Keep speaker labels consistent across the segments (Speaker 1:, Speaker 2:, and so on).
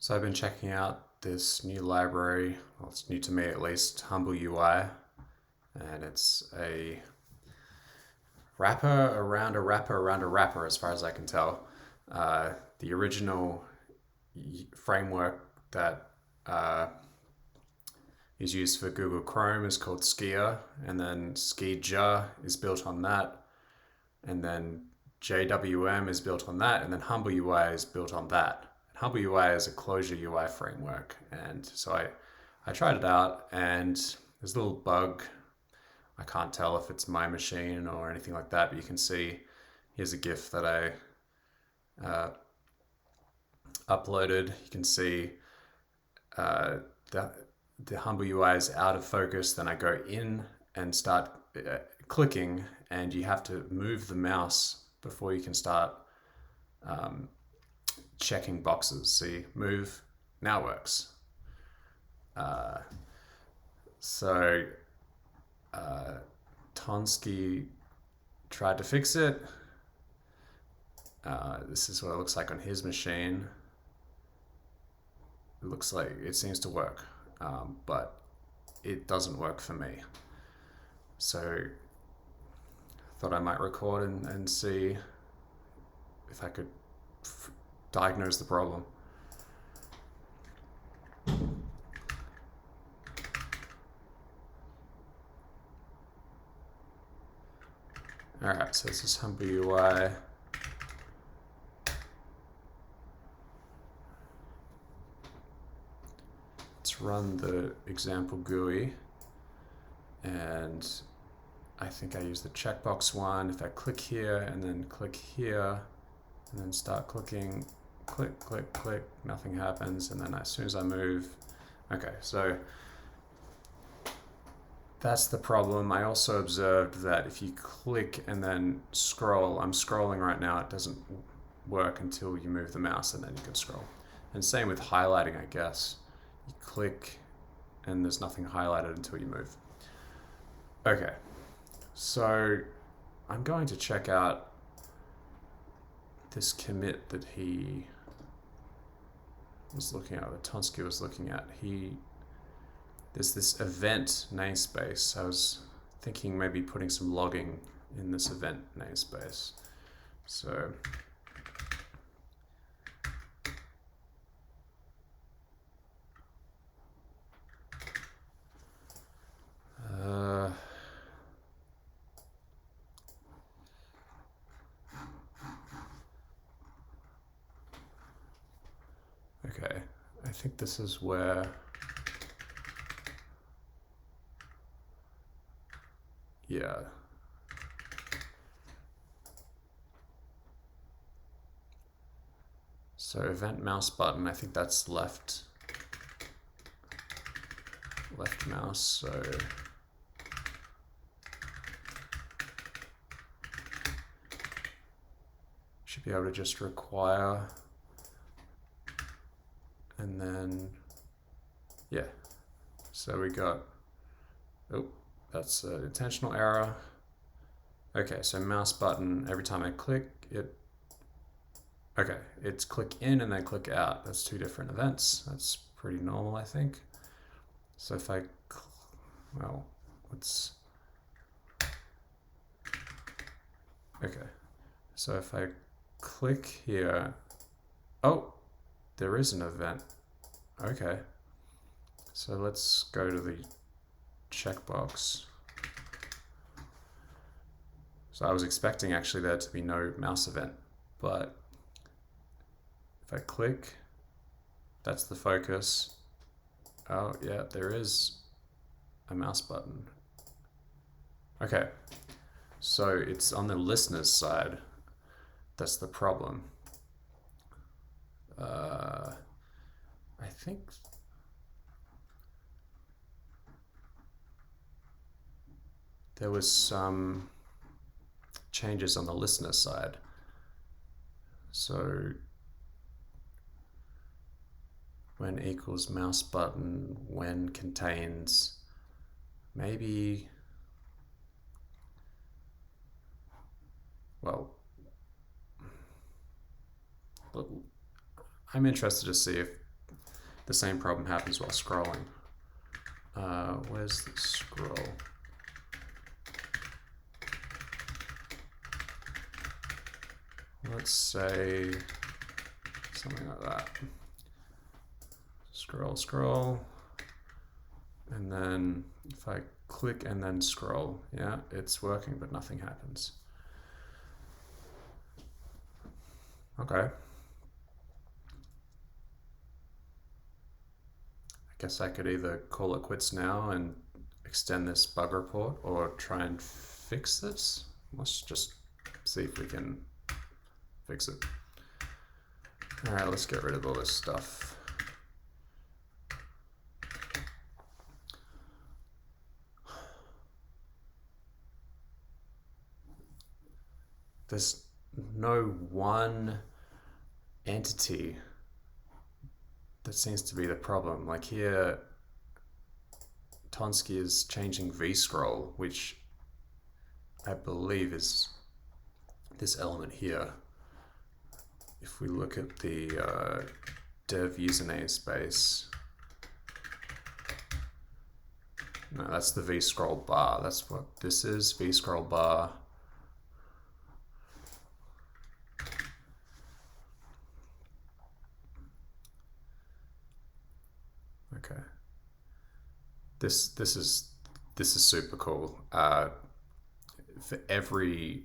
Speaker 1: So I've been checking out this new library, well, it's new to me at least, HumbleUI, and it's a wrapper around a wrapper around a wrapper, as far as I can tell. The original framework that is used for Google Chrome is called Skia, and then Skija is built on that, and then JWM is built on that, and then HumbleUI is built on that. HumbleUI is a closure UI framework, and so I tried it out, and there's a little bug. I can't tell if it's my machine or anything like that, but you can see here's a GIF that I uploaded. You can see the HumbleUI is out of focus. Then I go in and start clicking, and you have to move the mouse before you can start checking boxes. See, move, now works. Tonsky tried to fix it. This is what it looks like on his machine. It looks like it seems to work, but it doesn't work for me. So I thought I might record and see if I could diagnose the problem. Alright, so this is HumbleUI. Let's run the example GUI, and I think I use the checkbox one. If I click here and then click here and then start clicking, click, click, click, nothing happens, and then as soon as I move, okay, so that's the problem. I also observed that if you click and then scroll, I'm scrolling right now, it doesn't work until you move the mouse, and then you can scroll. And same with highlighting, I guess. You click and there's nothing highlighted until you move. Okay, so I'm going to check out this commit that he was looking at, that Tonsky was looking at. There's this event namespace. I was thinking maybe putting some logging in this event namespace. So okay, I think this is where, yeah. So event mouse button, I think that's left mouse, so should be able to just require, and then, yeah. So we got, oh, that's an intentional error. Okay, so mouse button, every time I click it, okay, it's click in and then click out. That's two different events. That's pretty normal, I think. So if I, well, let's, okay. So if I click here, oh, there is an event. Okay. So let's go to the checkbox. So I was expecting actually there to be no mouse event, but if I click, that's the focus. Oh yeah, there is a mouse button. Okay, so it's on the listener's side. That's the problem. I think there was some changes on the listener side. So when equals mouse button, when contains, maybe, well, I'm interested to see if the same problem happens while scrolling. Where's the scroll? Let's say something like that. Scroll, and then if I click and then scroll, yeah, it's working, but nothing happens. Okay. I guess I could either call it quits now and extend this bug report, or try and fix this. Let's just see if we can fix it. All right, let's get rid of all this stuff. There's no one entity that seems to be the problem. Like here, Tonsky is changing vscroll, which I believe is this element here. If we look at the dev user namespace, no, that's the vscroll bar. That's what this is, vscroll bar. Okay. This is super cool. For every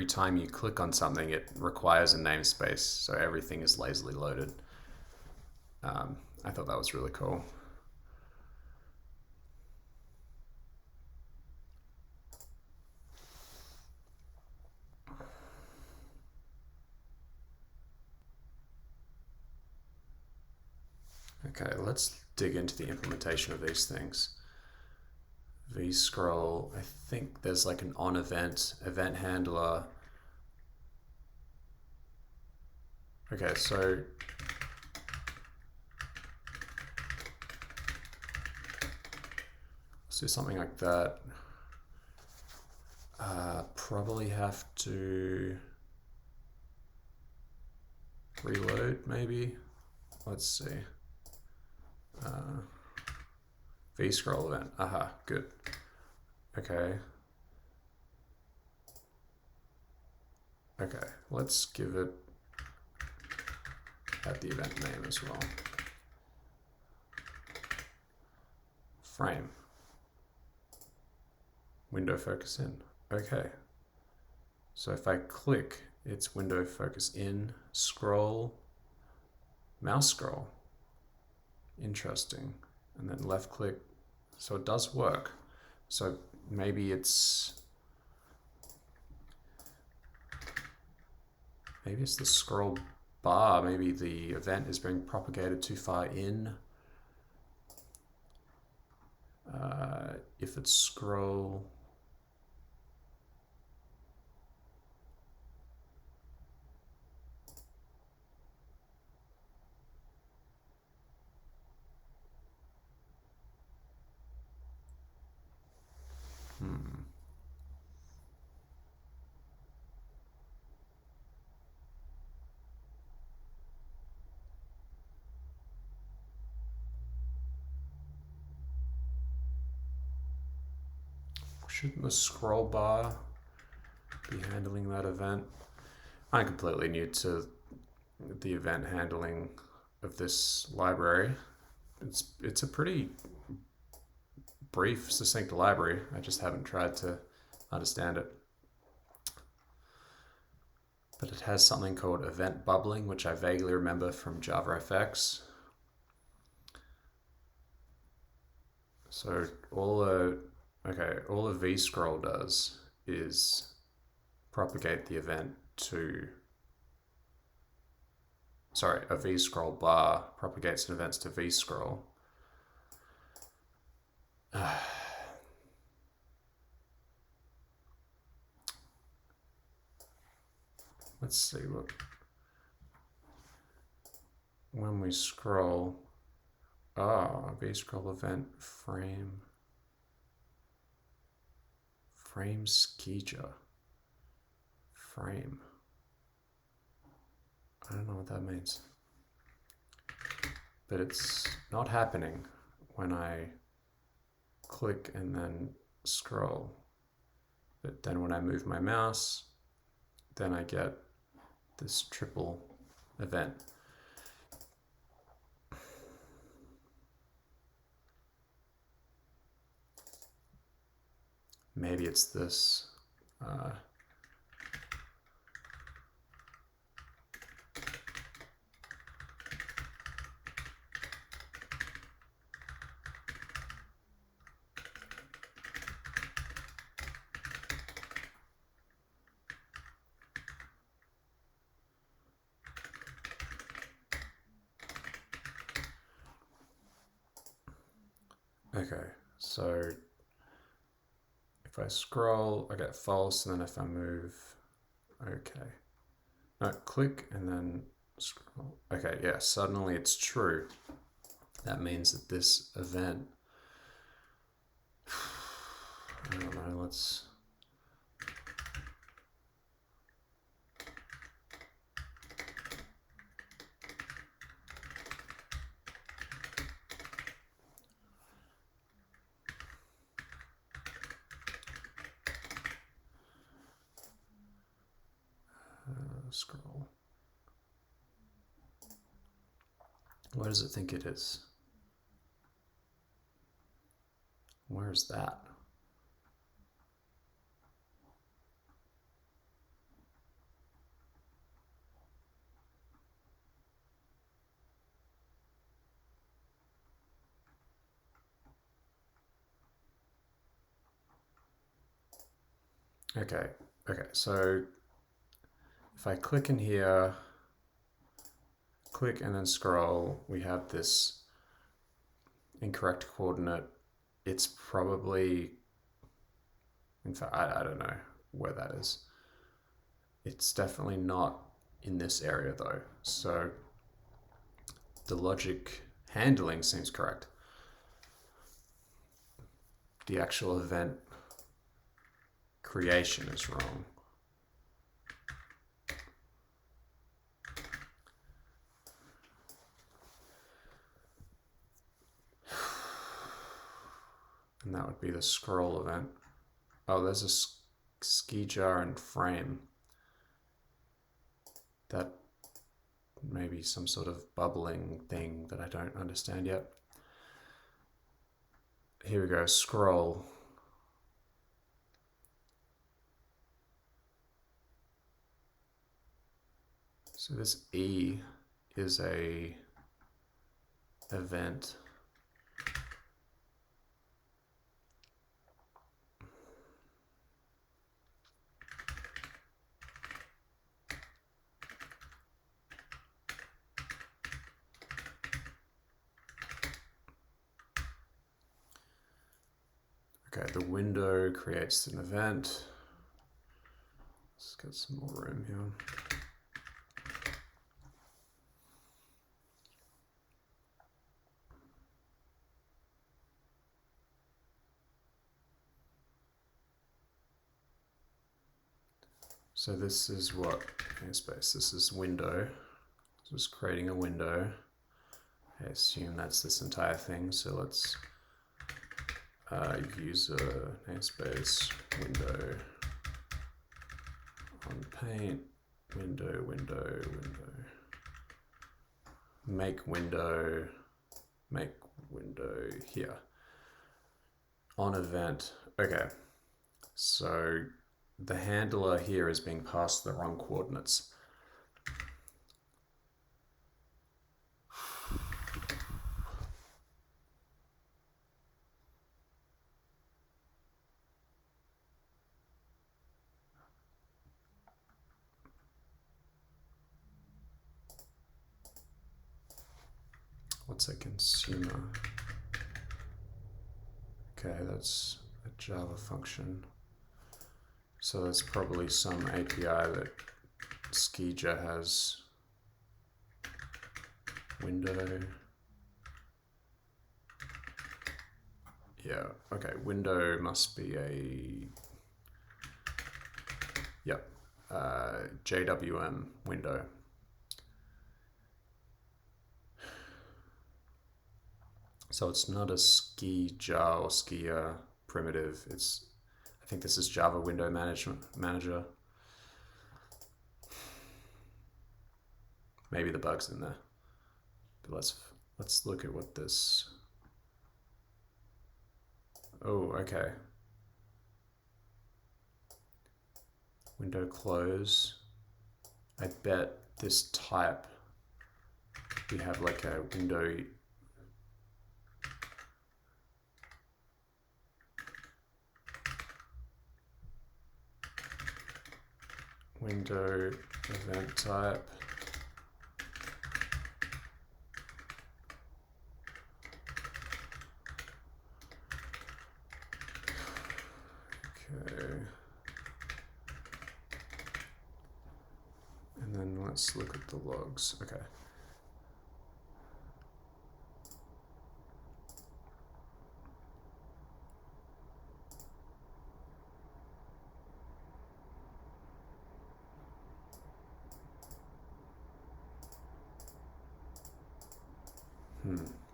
Speaker 1: time you click on something, it requires a namespace, so everything is lazily loaded. I thought that was really cool. Okay, let's dig into the implementation of these things. vscroll, I think there's like an on event handler. Okay, so let's do something like that. Probably have to reload maybe. Let's see. vscroll event. Aha, good. Okay. Okay, let's give it at the event name as well. Frame. Window focus in. Okay. So if I click, it's window focus in, scroll, mouse scroll. Interesting. And then left click. So it does work. So maybe it's the scroll bar. Maybe the event is being propagated too far in. If it's scroll, shouldn't the scroll bar be handling that event? I'm completely new to the event handling of this library. It's a pretty brief, succinct library. I just haven't tried to understand it. But it has something called event bubbling, which I vaguely remember from JavaFX. So all a vscroll does is propagate the event to, sorry, a vscroll bar propagates an events to vscroll. Let's see what, when we scroll, vscroll event frame schedule. Frame. I don't know what that means. but it's not happening when I click and then scroll. But then when I move my mouse, then I get this triple event. Maybe it's this. Okay, so if I scroll, I get false, and then if I move, okay. No, click and then scroll. Okay, yeah, suddenly it's true. That means that this event, I don't know, let's, scroll. What does it think it is? Where's that? Okay, so if I click in here, click and then scroll, we have this incorrect coordinate. It's probably, in fact, I don't know where that is. It's definitely not in this area though. So the logic handling seems correct. The actual event creation is wrong. And that would be the scroll event. Oh, there's a ski jar and frame. That may be some sort of bubbling thing that I don't understand yet. Here we go, scroll. So this E is a event. Okay, the window creates an event. Let's get some more room here. So this is what namespace. This is window. Just creating a window. I assume that's this entire thing. So let's user namespace window on paint window. Make window here on event. Okay, so the handler here is being passed the wrong coordinates. What's a consumer? Okay, that's a Java function. So that's probably some API that Skija has. Window. Yeah, okay, window must be a, yep, JWM window. So it's not a ski jar or skier primitive. I think this is Java Window Manager. Maybe the bug's in there. But let's look at what this. Oh, okay. Window close. I bet this type, we have like a window event type. Okay. And then let's look at the logs. Okay.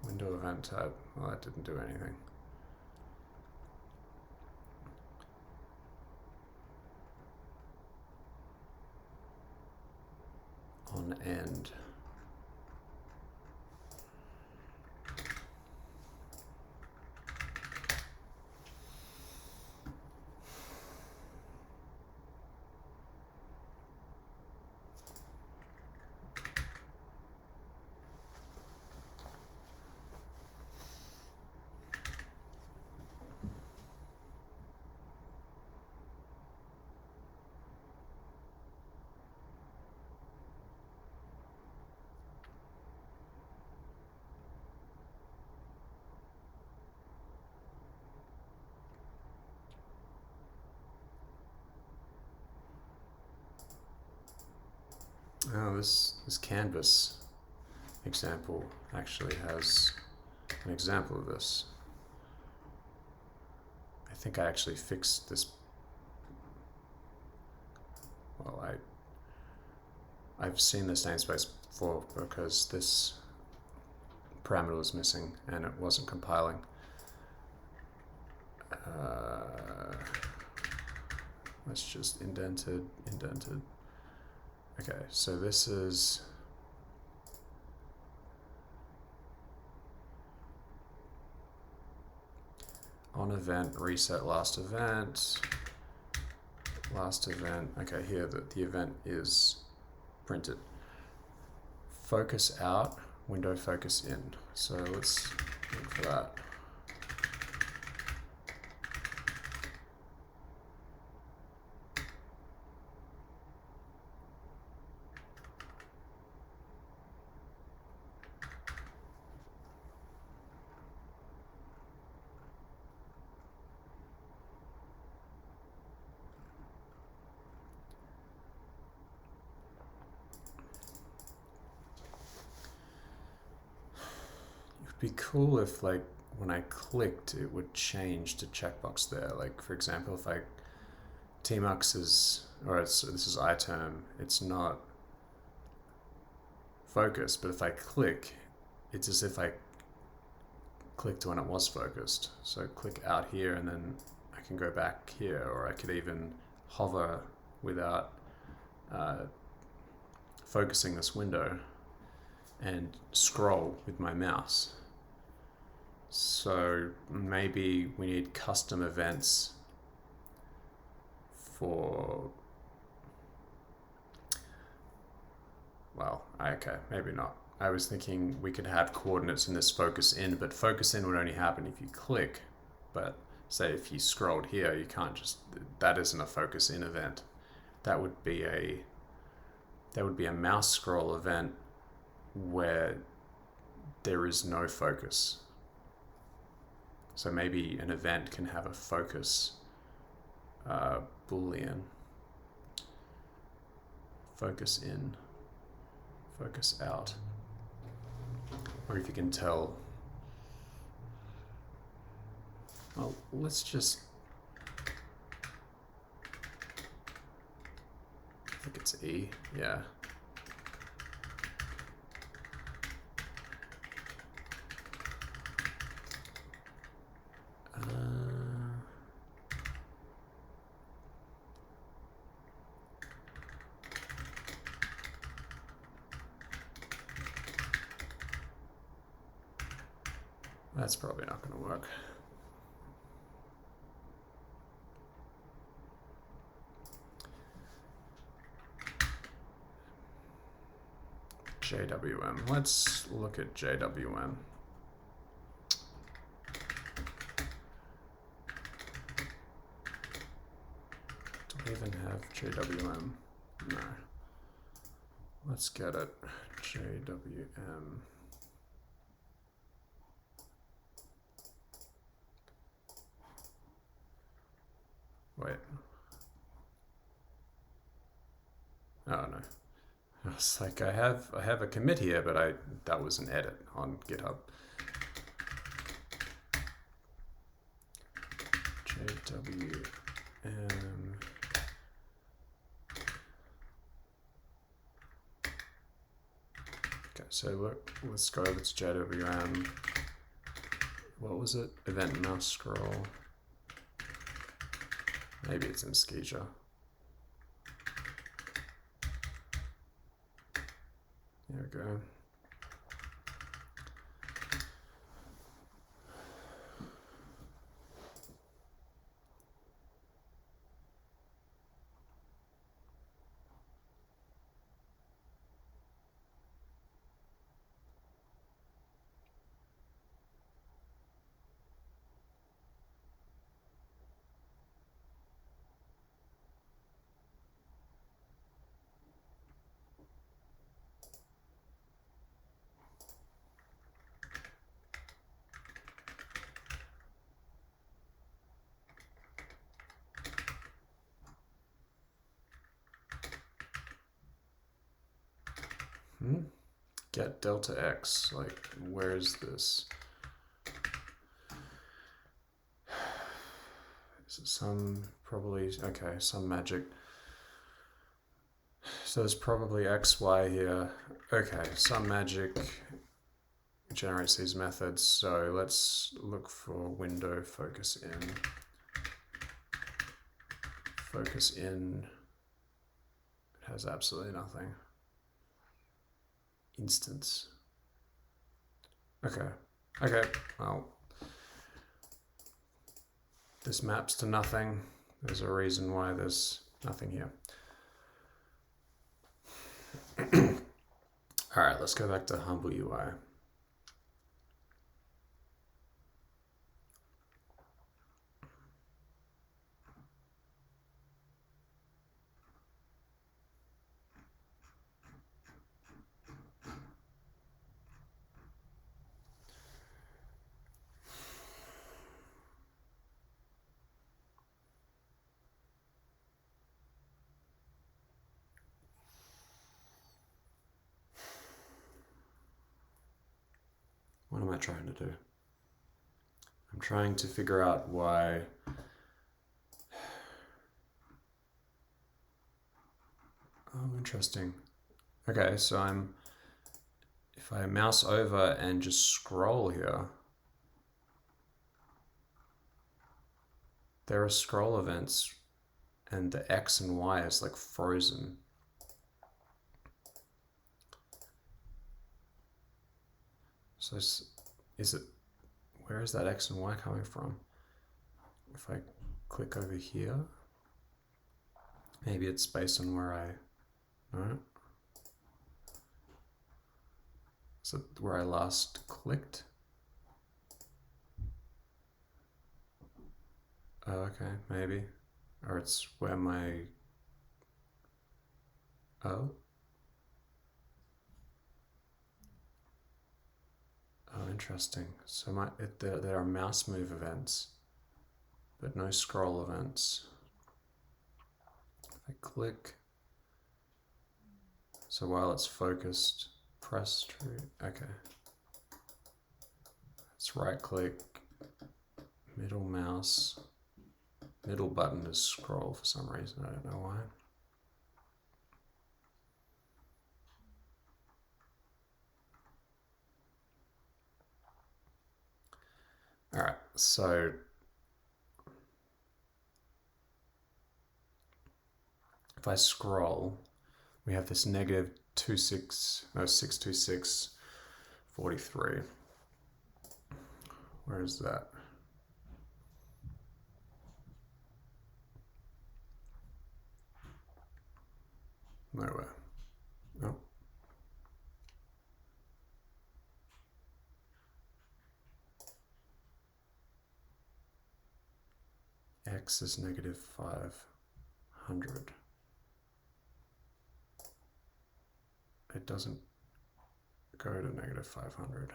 Speaker 1: Window event type. Well, that didn't do anything. On end. Oh, this canvas example actually has an example of this. I think I actually fixed this. Well, I've seen this namespace before because this parameter was missing and it wasn't compiling. Let's just indented. Okay, so this is on event, reset last event. Okay, here the event is printed. Focus out, window focus in. So let's look for that. Be cool if, like, when I clicked it would change to checkbox there. Like, for example, if tmux is, this is iTerm, it's not focused, but if I click, it's as if I clicked when it was focused. So click out here and then I can go back here, or I could even hover without focusing this window and scroll with my mouse. So maybe we need custom events for, well, okay, maybe not. I was thinking we could have coordinates in this focus in, but focus in would only happen if you click. But say if you scrolled here, you can't just, that isn't a focus in event. That would be a mouse scroll event where there is no focus. So maybe an event can have a focus boolean. Focus in, focus out. Or if you can tell, well, let's just, I think it's E, yeah. That's probably not going to work. JWM. Let's look at JWM. Do we even have JWM? No. Let's get it. JWM. Wait. Oh no. I was like, I have a commit here, but that was an edit on GitHub. JWM. Okay, so look, let's go over to JWM. What was it? Event mouse scroll. Maybe it's in Skeeja. There we go. Get delta x, like, where is this? Is it some, probably, okay, some magic. So there's probably x, y here. Okay, some magic generates these methods. So let's look for window focus in. Focus in, it has absolutely nothing. Instance. Okay, well, this maps to nothing. There's a reason why there's nothing here. All right, let's go back to HumbleUI. What am I trying to do? I'm trying to figure out why. Oh, interesting. Okay, so if I mouse over and just scroll here, there are scroll events and the X and Y is like frozen. So is it, where is that X and Y coming from? If I click over here, maybe it's based on where no? Is it where I last clicked? Oh, okay, maybe. Or it's where my, oh, interesting. So there are mouse move events, but no scroll events. If I click, so while it's focused, press true, okay. Let's right click, middle mouse, middle button is scroll for some reason, I don't know why. All right, so if I scroll, we have this negative 62643. Where is that? Nowhere. No. X is negative 500. It doesn't go to negative 500.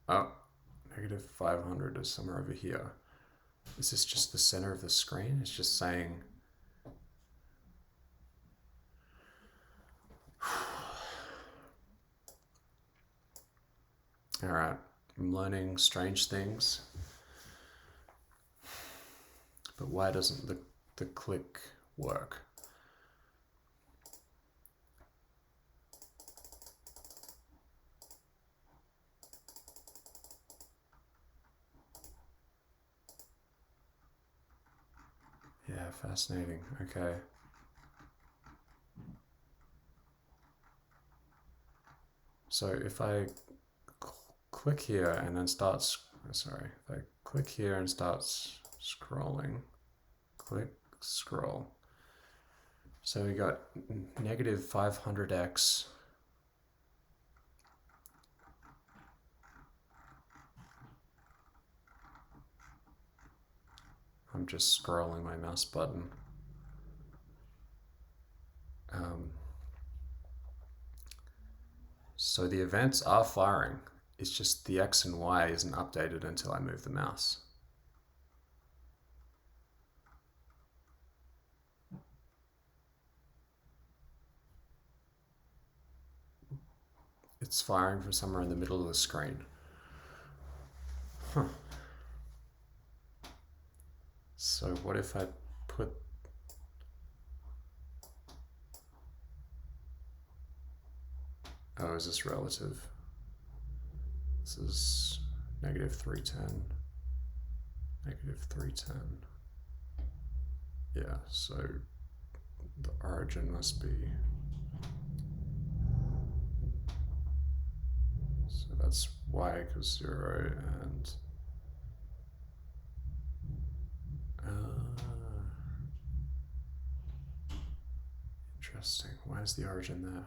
Speaker 1: Oh, negative 500 is somewhere over here. Is this just the center of the screen? It's just saying... All right, I'm learning strange things. But why doesn't the click work? Yeah, fascinating. Okay. So if I click here and then start, sorry, if I click here and start scrolling, click, scroll. So we got negative 500x. I'm just scrolling my mouse button. So the events are firing. It's just the X and Y isn't updated until I move the mouse. It's firing from somewhere in the middle of the screen. Huh. So what if I put... Oh, is this relative? This is negative 310, negative 310. Yeah, so the origin must be... So that's Y equals 0 and... Interesting. Why is the origin there?